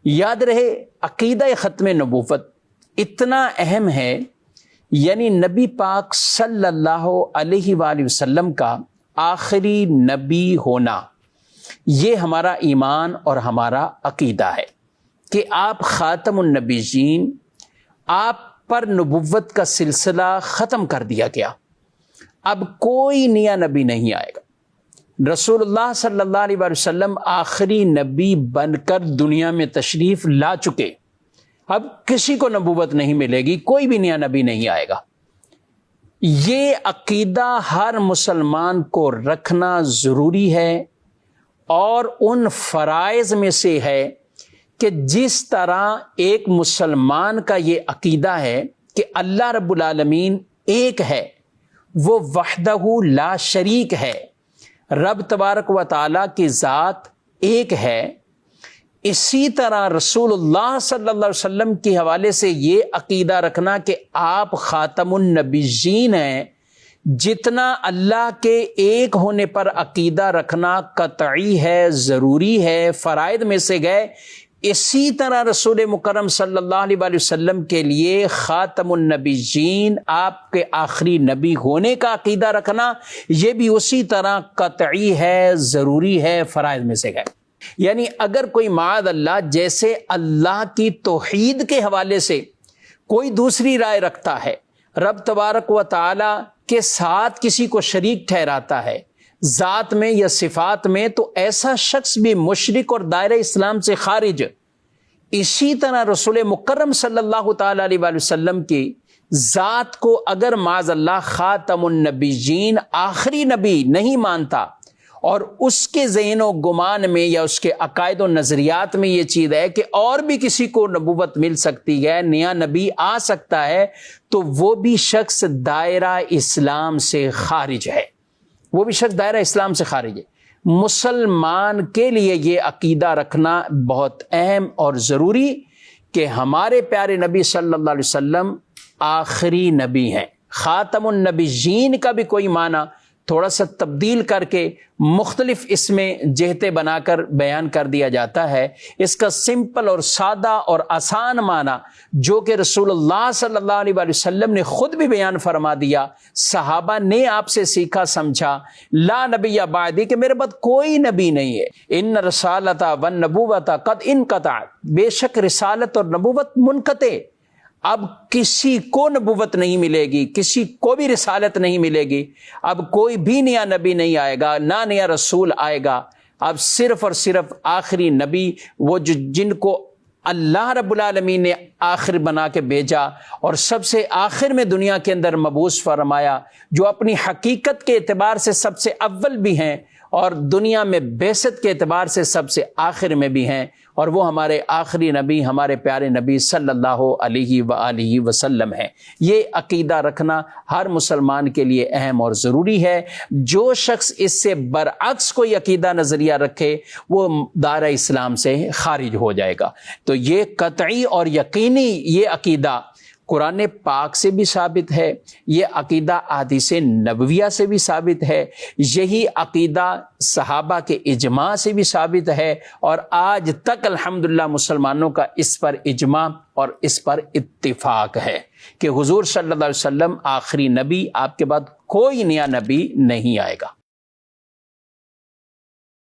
یاد رہے عقیدہ ختم نبوت اتنا اہم ہے، یعنی نبی پاک صلی اللہ علیہ وآلہ وسلم کا آخری نبی ہونا، یہ ہمارا ایمان اور ہمارا عقیدہ ہے کہ آپ خاتم النبیین، آپ پر نبوت کا سلسلہ ختم کر دیا گیا، اب کوئی نیا نبی نہیں آئے گا۔ رسول اللہ صلی اللہ علیہ وسلم آخری نبی بن کر دنیا میں تشریف لا چکے، اب کسی کو نبوت نہیں ملے گی، کوئی بھی نیا نبی نہیں آئے گا۔ یہ عقیدہ ہر مسلمان کو رکھنا ضروری ہے، اور ان فرائض میں سے ہے کہ جس طرح ایک مسلمان کا یہ عقیدہ ہے کہ اللہ رب العالمین ایک ہے، وہ وحدہ لا شریک ہے، رب تبارک و تعالیٰ کی ذات ایک ہے، اسی طرح رسول اللہ صلی اللہ علیہ وسلم کے حوالے سے یہ عقیدہ رکھنا کہ آپ خاتم النبیین ہیں، جتنا اللہ کے ایک ہونے پر عقیدہ رکھنا قطعی ہے، ضروری ہے، فرائض میں سے گئے، اسی طرح رسول مکرم صلی اللہ علیہ وآلہ وسلم کے لیے خاتم النبیین، آپ کے آخری نبی ہونے کا عقیدہ رکھنا، یہ بھی اسی طرح قطعی ہے، ضروری ہے، فرائض میں سے گئے۔ یعنی اگر کوئی معاذ اللہ جیسے اللہ کی توحید کے حوالے سے کوئی دوسری رائے رکھتا ہے، رب تبارک و تعالی کے ساتھ کسی کو شریک ٹھہراتا ہے ذات میں یا صفات میں، تو ایسا شخص بھی مشرک اور دائرہ اسلام سے خارج۔ اسی طرح رسول مکرم صلی اللہ تعالی علیہ وآلہ وسلم کی ذات کو اگر معاذ اللہ خاتم النبیین، آخری نبی نہیں مانتا، اور اس کے ذہن و گمان میں یا اس کے عقائد و نظریات میں یہ چیز ہے کہ اور بھی کسی کو نبوت مل سکتی ہے، نیا نبی آ سکتا ہے، تو وہ بھی شخص دائرہ اسلام سے خارج ہے، وہ بھی شخص دائرہ اسلام سے خارج ہے۔ مسلمان کے لیے یہ عقیدہ رکھنا بہت اہم اور ضروری کہ ہمارے پیارے نبی صلی اللہ علیہ وسلم آخری نبی ہیں۔ خاتم النبیین کا بھی کوئی معنی تھوڑا سا تبدیل کر کے مختلف اس میں جہتیں بنا کر بیان کر دیا جاتا ہے۔ اس کا سمپل اور سادہ اور آسان معنی جو کہ رسول اللہ صلی اللہ علیہ وآلہ وسلم نے خود بھی بیان فرما دیا، صحابہ نے آپ سے سیکھا سمجھا، لا نبی بعدی، کہ میرے بعد کوئی نبی نہیں ہے، ان رسالت والنبوت قد انقطعت، بے شک رسالت اور نبوت منقطع، اب کسی کو نبوت نہیں ملے گی، کسی کو بھی رسالت نہیں ملے گی، اب کوئی بھی نیا نبی نہیں آئے گا، نہ نیا رسول آئے گا، اب صرف اور صرف آخری نبی وہ جن کو اللہ رب العالمین نے آخر بنا کے بھیجا اور سب سے آخر میں دنیا کے اندر مبعوث فرمایا، جو اپنی حقیقت کے اعتبار سے سب سے اول بھی ہیں اور دنیا میں بعثت کے اعتبار سے سب سے آخر میں بھی ہیں، اور وہ ہمارے آخری نبی، ہمارے پیارے نبی صلی اللہ علیہ وآلہ وسلم ہیں۔ یہ عقیدہ رکھنا ہر مسلمان کے لیے اہم اور ضروری ہے۔ جو شخص اس سے برعکس کوئی عقیدہ نظریہ رکھے وہ دائرہ اسلام سے خارج ہو جائے گا۔ تو یہ قطعی اور یقینی یہ عقیدہ قرآن پاک سے بھی ثابت ہے، یہ عقیدہ احادیث نبویہ سے بھی ثابت ہے، یہی عقیدہ صحابہ کے اجماع سے بھی ثابت ہے، اور آج تک الحمدللہ مسلمانوں کا اس پر اجماع اور اس پر اتفاق ہے کہ حضور صلی اللہ علیہ وسلم آخری نبی، آپ کے بعد کوئی نیا نبی نہیں آئے گا۔